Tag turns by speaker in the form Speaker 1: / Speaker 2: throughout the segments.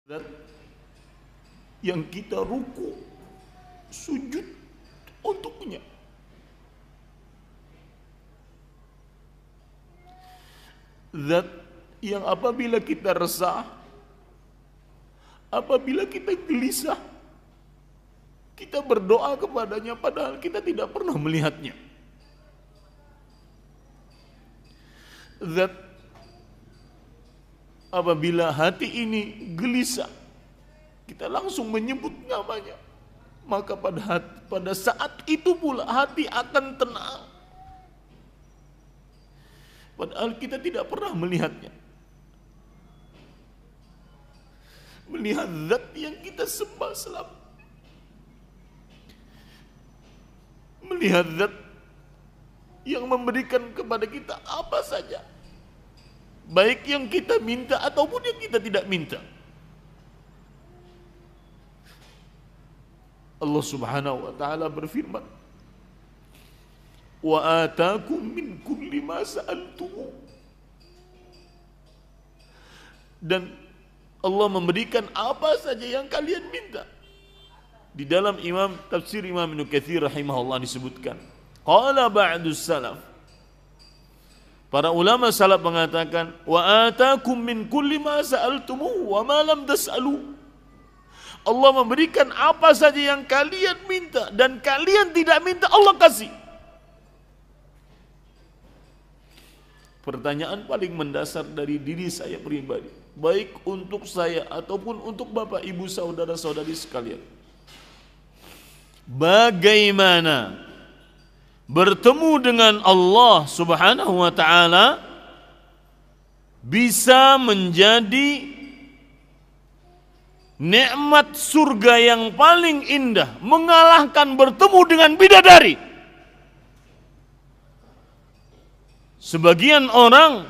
Speaker 1: Zat yang kita ruku, sujud untuknya. Zat yang apabila kita resah, apabila kita gelisah, kita berdoa kepadanya padahal kita tidak pernah melihatnya. Zat apabila hati ini gelisah, kita langsung menyebut namanya, maka pada saat itu pula hati akan tenang. Padahal kita tidak pernah melihatnya. Melihat zat yang kita sembah selama, melihat zat yang memberikan kepada kita apa saja, baik yang kita minta ataupun yang kita tidak minta. Allah Subhanahu wa taala berfirman, "Wa ataakum min kulli ma sa'altumu." Dan Allah memberikan apa saja yang kalian minta. Di dalam tafsir Imam Ibnu Katsir rahimahullah disebutkan, qala ba'dus salaf, para ulama salaf mengatakan, wa ataakum min kulli ma sa'altumu wa ma lam tas'alu. Allah memberikan apa saja yang kalian minta dan kalian tidak minta, Allah kasih. Pertanyaan paling mendasar dari diri saya pribadi, baik untuk saya ataupun untuk Bapak Ibu saudara-saudari sekalian, bagaimana bertemu dengan Allah Subhanahu wa taala bisa menjadi nikmat surga yang paling indah, mengalahkan bertemu dengan bidadari. Sebagian orang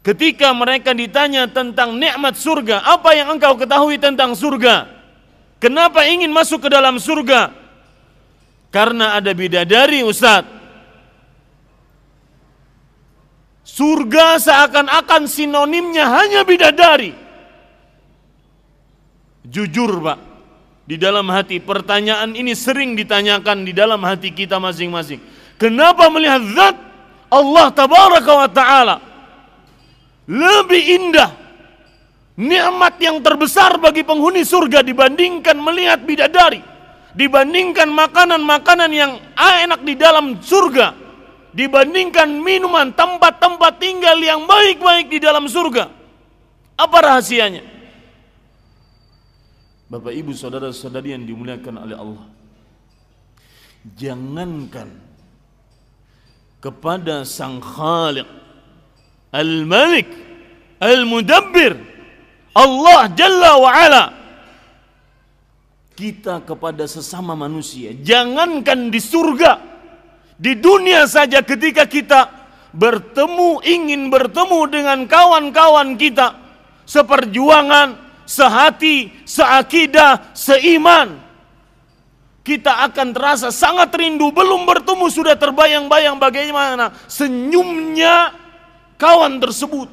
Speaker 1: ketika mereka ditanya tentang nikmat surga, apa yang engkau ketahui tentang surga? Kenapa ingin masuk ke dalam surga? Karena ada bidadari, Ustaz. Surga seakan-akan sinonimnya hanya bidadari. Jujur Pak, di dalam hati pertanyaan ini sering ditanyakan di dalam hati kita masing-masing. Kenapa melihat zat Allah Tabaraka wa Ta'ala lebih indah, nikmat yang terbesar bagi penghuni surga dibandingkan melihat bidadari, dibandingkan makanan-makanan yang enak di dalam surga, dibandingkan minuman, tempat-tempat tinggal yang baik-baik di dalam surga? Apa rahasianya? Bapak Ibu saudara-saudari yang dimuliakan oleh Allah, jangankan kepada Sang Khaliq, Al-Malik, Al-Mudabbir, Allah Jalla wa'ala, kita kepada sesama manusia, jangankan di surga, di dunia saja ketika kita bertemu, ingin bertemu dengan kawan-kawan kita seperjuangan, sehati, seakidah, seiman, kita akan terasa sangat rindu. Belum bertemu sudah terbayang-bayang bagaimana senyumnya kawan tersebut,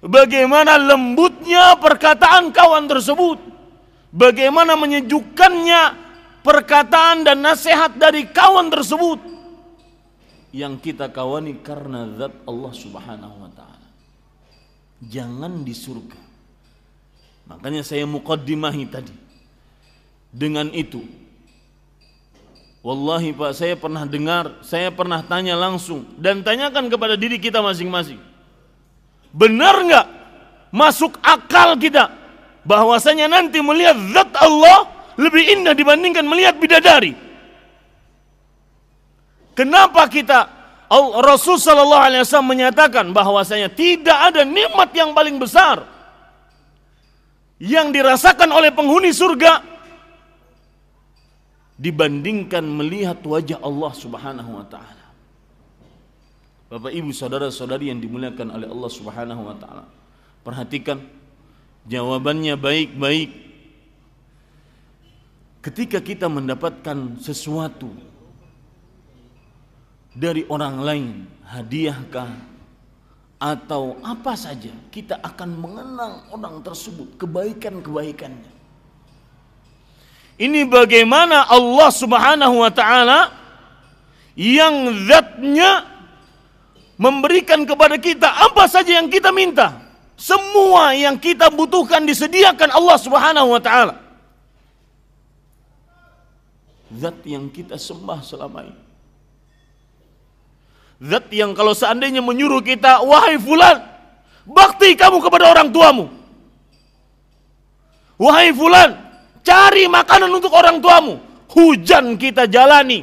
Speaker 1: bagaimana lembutnya perkataan kawan tersebut, bagaimana menyejukkannya perkataan dan nasihat dari kawan tersebut yang kita kawani karena zat Allah Subhanahu wa taala. Jangan di surga. Makanya saya muqaddimahi tadi dengan itu. Wallahi Pak, saya pernah dengar, saya pernah tanya langsung dan tanyakan kepada diri kita masing-masing. Benar enggak masuk akal kita bahwasanya nanti melihat zat Allah lebih indah dibandingkan melihat bidadari? Kenapa kita, Rasul sallallahu alaihi wasallam menyatakan bahwasanya tidak ada nikmat yang paling besar yang dirasakan oleh penghuni surga dibandingkan melihat wajah Allah Subhanahu wa taala. Bapak Ibu saudara-saudari yang dimuliakan oleh Allah Subhanahu wa taala, perhatikan jawabannya baik-baik. Ketika kita mendapatkan sesuatu dari orang lain, hadiahkah atau apa saja, kita akan mengenang orang tersebut, kebaikan-kebaikannya. Ini bagaimana Allah Subhanahu wa ta'ala yang zatnya memberikan kepada kita apa saja yang kita minta. Semua yang kita butuhkan disediakan Allah Subhanahu wa ta'ala. Zat yang kita sembah selama ini. Zat yang kalau seandainya menyuruh kita, wahai fulan, bakti kamu kepada orang tuamu. Wahai fulan, cari makanan untuk orang tuamu. Hujan kita jalani.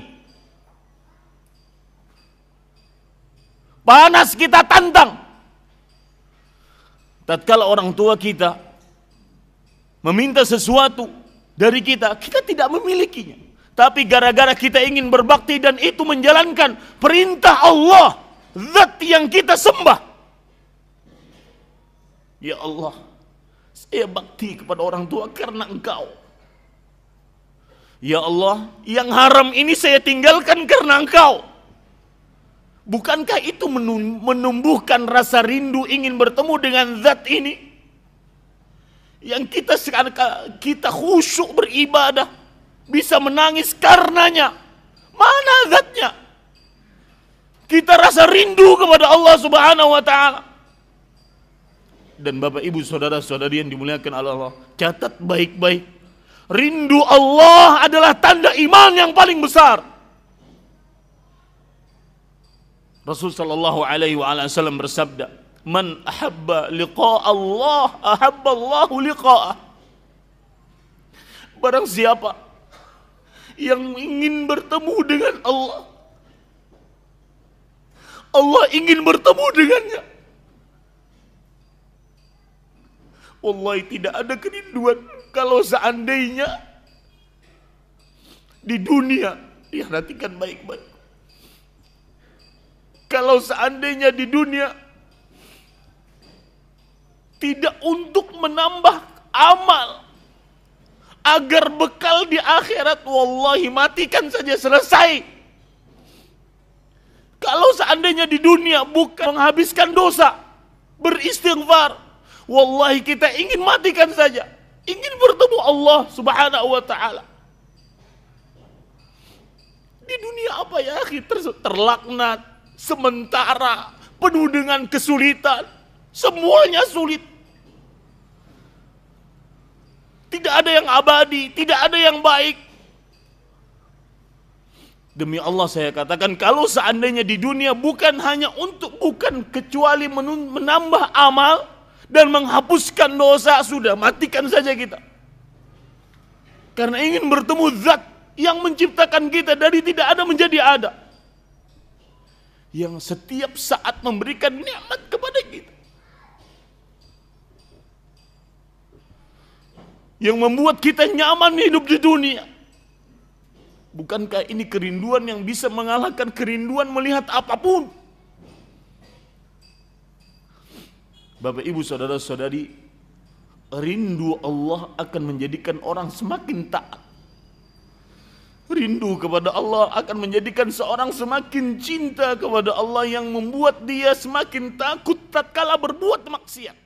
Speaker 1: Panas kita tantang. Tatkala orang tua kita meminta sesuatu dari kita, kita tidak memilikinya. Tapi gara-gara kita ingin berbakti dan itu menjalankan perintah Allah, zat yang kita sembah. Ya Allah, saya bakti kepada orang tua karena Engkau. Ya Allah, yang haram ini saya tinggalkan karena Engkau. Bukankah itu menumbuhkan rasa rindu ingin bertemu dengan zat ini? Yang kita khusyuk beribadah, bisa menangis karenanya. Mana zatnya? Kita rasa rindu kepada Allah Subhanahu wa ta'ala. Dan Bapak Ibu saudara-saudari yang dimuliakan Allah, catat baik-baik. Rindu Allah adalah tanda iman yang paling besar. Rasul sallallahu alaihi wasallam bersabda, "Man ahabba liqa Allah, ahabba Allahu liqa'ah." Barang siapa yang ingin bertemu dengan Allah, Allah ingin bertemu dengannya. Wallahi tidak ada kerinduan kalau seandainya di dunia, perhatikan baik-baik. Kalau seandainya di dunia tidak untuk menambah amal agar bekal di akhirat, wallahi matikan saja selesai. Kalau seandainya di dunia bukan menghabiskan dosa, beristighfar, wallahi kita ingin matikan saja, ingin bertemu Allah Subhanahu wa ta'ala. Di dunia apa ya akhi? Terlaknat, sementara, penuh dengan kesulitan, semuanya sulit. Tidak ada yang abadi, tidak ada yang baik. Demi Allah saya katakan, kalau seandainya di dunia bukan kecuali menambah amal dan menghapuskan dosa, sudah matikan saja kita. Karena ingin bertemu zat yang menciptakan kita dari tidak ada menjadi ada. Yang setiap saat memberikan nikmat kepada kita. Yang membuat kita nyaman hidup di dunia. Bukankah ini kerinduan yang bisa mengalahkan kerinduan melihat apapun? Bapak Ibu saudara-saudari, rindu Allah akan menjadikan orang semakin taat. Rindu kepada Allah akan menjadikan seorang semakin cinta kepada Allah, yang membuat dia semakin takut tatkala berbuat maksiat.